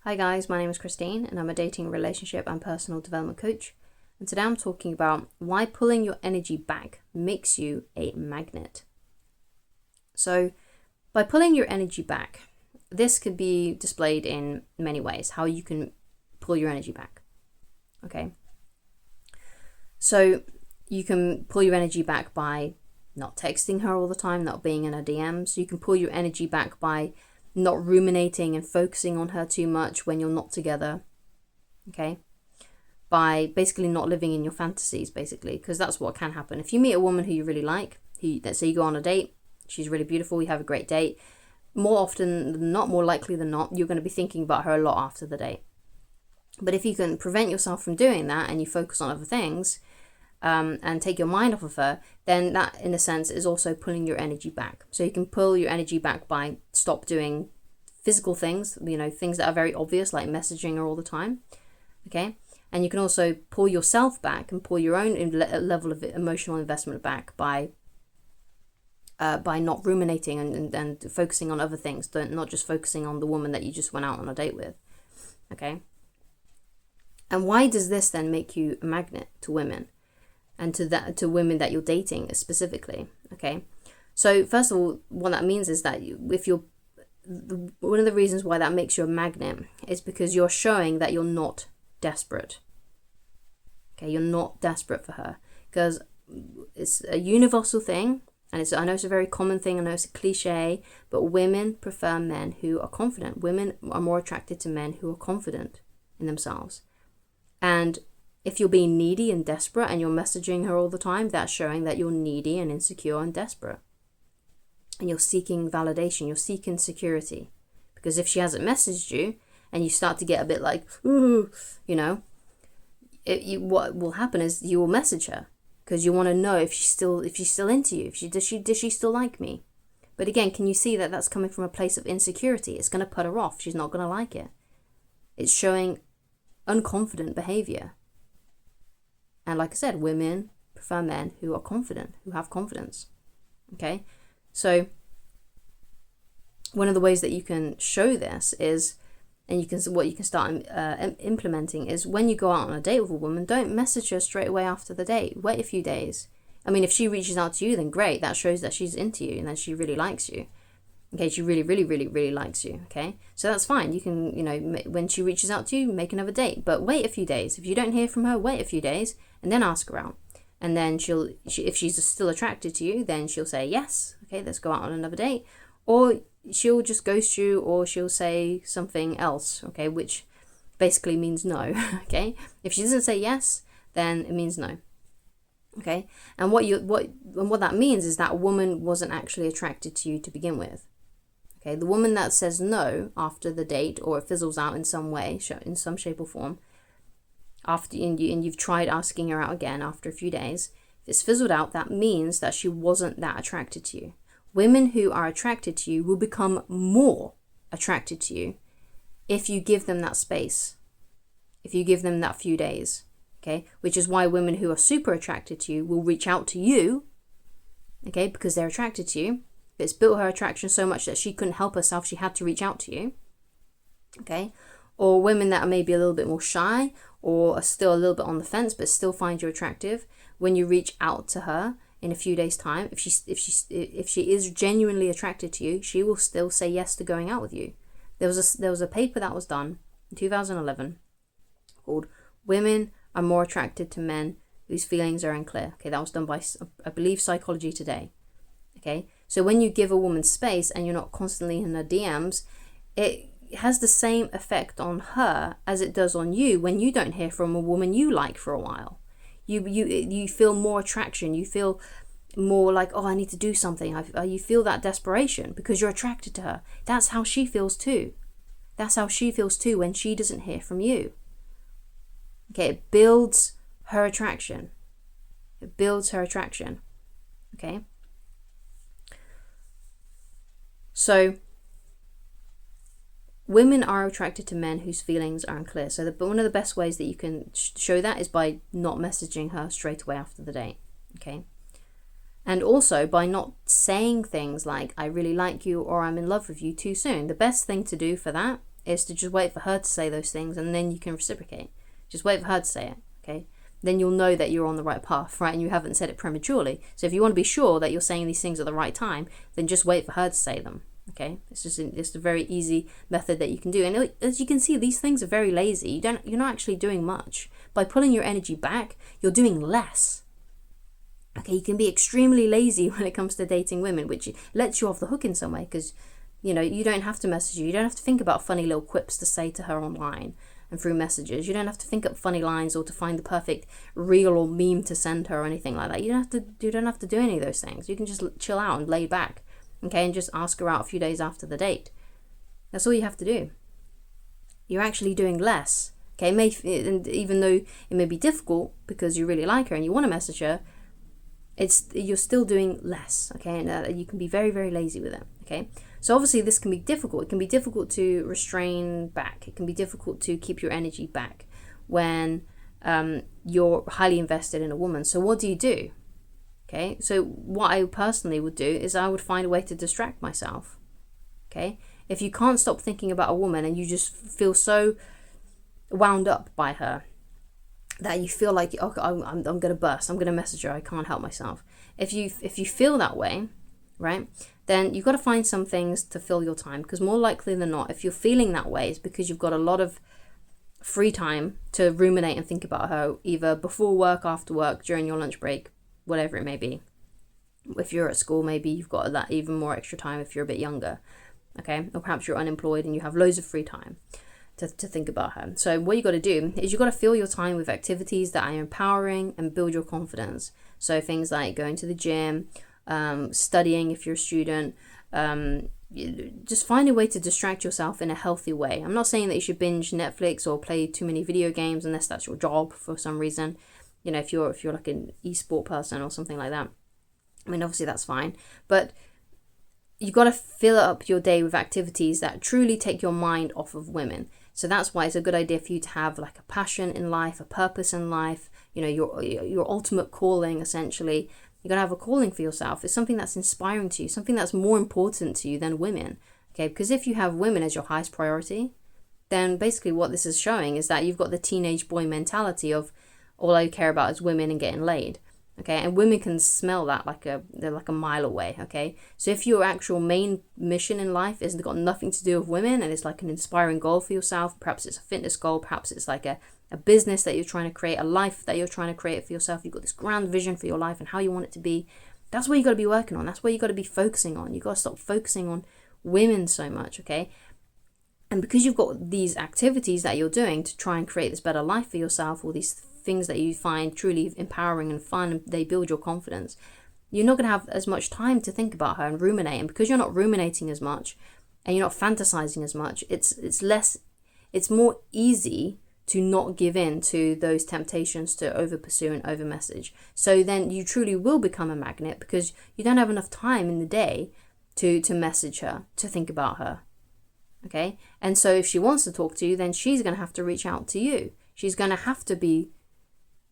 Hi guys, my name is Christine and I'm a dating, relationship and personal development coach. And today I'm talking about why pulling your energy back makes you a magnet. So by pulling your energy back, this could be displayed in many ways, how you can pull your energy back. Okay. So you can pull your energy back by not texting her all the time, not being in her DMs. You can pull your energy back by not ruminating and focusing on her too much when you're not together. Okay. By basically not living in your fantasies, basically, because that's what can happen. If you meet a woman who you really like, let's say you go on a date, she's really beautiful, you have a great date, more often than not, more likely than not, you're going to be thinking about her a lot after the date. But if you can prevent yourself from doing that and you focus on other things, and take your mind off of her, then that in a sense is also pulling your energy back. So you can pull your energy back by stop doing physical things, things that are very obvious, like messaging her all the time. Okay. And you can also pull yourself back and pull your own level of emotional investment back by not ruminating and focusing on other things, not just focusing on the woman that you just went out on a date with. Okay. And why does this then make you a magnet to women? And to women that you're dating specifically, okay? So first of all, what that means is that one of the reasons why that makes you a magnet is because you're showing that you're not desperate. Okay, you're not desperate for her, because it's a universal thing, and I know it's a very common thing, I know it's a cliche, but women prefer men who are confident. Women are more attracted to men who are confident in themselves. And if you're being needy and desperate and you're messaging her all the time, that's showing that you're needy and insecure and desperate. And you're seeking validation, you're seeking security. Because if she hasn't messaged you and you start to get a bit like, ooh, what will happen is you will message her because you want to know if she's still into you. Does she still like me? But again, can you see that that's coming from a place of insecurity? It's going to put her off. She's not going to like it. It's showing unconfident behavior. And like I said, women prefer men who are confident, who have confidence. Okay? So one of the ways that you can show this is, and what you can start implementing is, when you go out on a date with a woman, don't message her straight away after the date. Wait a few days. I mean, if she reaches out to you, then great. That shows that she's into you and that she really likes you. Okay, she really, really, really, really likes you. Okay, so that's fine. You can, when she reaches out to you, make another date. But wait a few days. If you don't hear from her, wait a few days and then ask her out. And then if she's still attracted to you, then she'll say yes. Okay, let's go out on another date. Or she'll just ghost you, or she'll say something else. Okay, which basically means no. Okay, if she doesn't say yes, then it means no. Okay, and what that means is that a woman wasn't actually attracted to you to begin with. Okay, the woman that says no after the date, or it fizzles out in some way, in some shape or form, and you've tried asking her out again after a few days, if it's fizzled out, that means that she wasn't that attracted to you. Women who are attracted to you will become more attracted to you if you give them that space, if you give them that few days. Okay, which is why women who are super attracted to you will reach out to you. Okay, because they're attracted to you. It's built her attraction so much that she couldn't help herself. She had to reach out to you. Okay. Or women that are maybe a little bit more shy, or are still a little bit on the fence, but still find you attractive. When you reach out to her in a few days' time, if she is genuinely attracted to you, she will still say yes to going out with you. There was a paper that was done in 2011 called "Women Are More Attracted to Men Whose Feelings Are Unclear." Okay, that was done by, I believe, Psychology Today. Okay. So when you give a woman space and you're not constantly in her DMs, it has the same effect on her as it does on you when you don't hear from a woman you like for a while. You feel more attraction. You feel more like, oh, I need to do something. You feel that desperation because you're attracted to her. That's how she feels too. That's how she feels too when she doesn't hear from you. Okay, it builds her attraction. It builds her attraction. Okay. So women are attracted to men whose feelings are unclear. So one of the best ways that you can show that is by not messaging her straight away after the date. Okay. And also by not saying things like, I really like you or I'm in love with you too soon. The best thing to do for that is to just wait for her to say those things, and then you can reciprocate. Just wait for her to say it, okay? Then you'll know that you're on the right path, right? And you haven't said it prematurely. So if you want to be sure that you're saying these things at the right time, then just wait for her to say them, okay? It's just a very easy method that you can do. And as you can see, these things are very lazy. You're not actually doing much. By pulling your energy back, you're doing less. Okay, you can be extremely lazy when it comes to dating women, which lets you off the hook in some way, because you don't have to message you. You don't have to think about funny little quips to say to her online and through messages. You don't have to think up funny lines or to find the perfect reel or meme to send her or anything like that. You don't have to do any of those things. You can just chill out and lay back, okay, and just ask her out a few days after the date. That's all you have to do. You're actually doing less, okay? And even though it may be difficult because you really like her and you want to message her, you're still doing less, okay? And you can be very, very lazy with it, okay? So obviously this can be difficult. It can be difficult to restrain back. It can be difficult to keep your energy back when you're highly invested in a woman. So what do? Okay, so what I personally would do is I would find a way to distract myself, okay? If you can't stop thinking about a woman and you just feel so wound up by her that you feel like, okay, I'm going to burst, I'm going to message her, I can't help myself. If you feel that way, right, then you've got to find some things to fill your time, because more likely than not, if you're feeling that way, it's because you've got a lot of free time to ruminate and think about her, either before work, after work, during your lunch break, whatever it may be. If you're at school, maybe you've got that even more extra time if you're a bit younger, okay? Or perhaps you're unemployed and you have loads of free time to think about her. So what you got to do is you got to fill your time with activities that are empowering and build your confidence. So things like going to the gym, studying if you're a student, just find a way to distract yourself in a healthy way. I'm not saying that you should binge Netflix or play too many video games unless that's your job for some reason. If you're like an e-sport person or something like that, I mean, obviously that's fine, but you've got to fill up your day with activities that truly take your mind off of women. So that's why it's a good idea for you to have like a passion in life, a purpose in life, your ultimate calling, essentially. You're going to have a calling for yourself. It's something that's inspiring to you, something that's more important to you than women, okay? Because if you have women as your highest priority, then basically what this is showing is that you've got the teenage boy mentality of all I care about is women and getting laid, okay? And women can smell that they're like a mile away, okay? So if your actual main mission in life has got nothing to do with women and it's like an inspiring goal for yourself, perhaps it's a fitness goal, perhaps it's like a business that you're trying to create, a life that you're trying to create for yourself, you've got this grand vision for your life and how you want it to be, that's what you got to be working on. That's what you got to be focusing on. You got to stop focusing on women so much, okay? And because you've got these activities that you're doing to try and create this better life for yourself, all these things that you find truly empowering and fun, and they build your confidence, you're not going to have as much time to think about her and ruminate. And because you're not ruminating as much and you're not fantasizing as much, it's more easy to not give in to those temptations to over pursue and over message. So then you truly will become a magnet because you don't have enough time in the day to message her, to think about her, okay? And so if she wants to talk to you, then she's going to have to reach out to you. She's going to have to be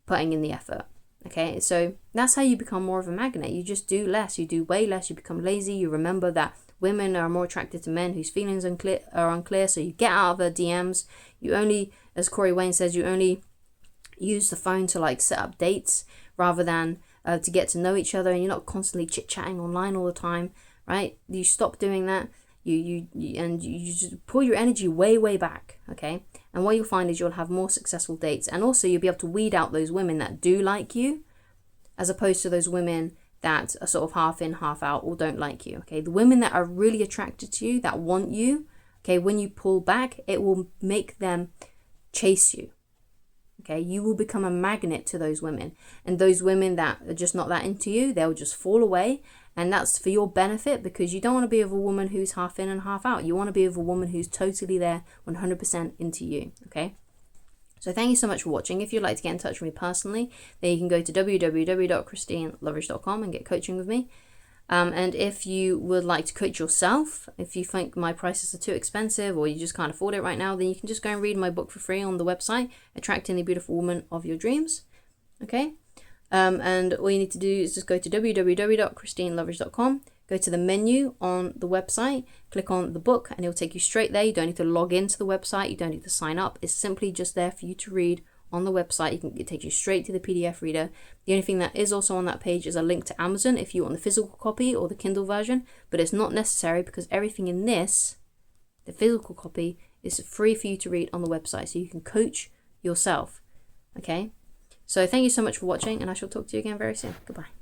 putting in the effort, okay? So that's how you become more of a magnet. You just do less. You do way less. You become lazy. You remember that women are more attracted to men whose feelings are unclear, so you get out of their DMs. You only, as Corey Wayne says, you only use the phone to like set up dates rather than to get to know each other, and you're not constantly chit-chatting online all the time, right? You stop doing that. You just pull your energy way back, okay? And what you'll find is you'll have more successful dates, and also you'll be able to weed out those women that do like you as opposed to those women that are sort of half in, half out, or don't like you, okay? The women that are really attracted to you, that want you, okay, when you pull back, it will make them chase you, okay? You will become a magnet to those women. And those women that are just not that into you, they'll just fall away. And that's for your benefit, because you don't want to be with a woman who's half in and half out. You want to be with a woman who's totally there, 100% into you, okay? So thank you so much for watching. If you'd like to get in touch with me personally, then you can go to www.christineloveridge.com and get coaching with me. And if you would like to coach yourself, if you think my prices are too expensive or you just can't afford it right now, then you can just go and read my book for free on the website, Attracting the Beautiful Woman of Your Dreams. Okay? And all you need to do is just go to www.christineloveridge.com, go to the menu on the website, click on the book, and it'll take you straight there. You don't need to log into the website. You don't need to sign up. It's simply just there for you to read on the website. It takes you straight to the PDF reader. The only thing that is also on that page is a link to Amazon if you want the physical copy or the Kindle version, but it's not necessary because everything in this, the physical copy, is free for you to read on the website, so you can coach yourself. Okay? So thank you so much for watching, and I shall talk to you again very soon. Goodbye.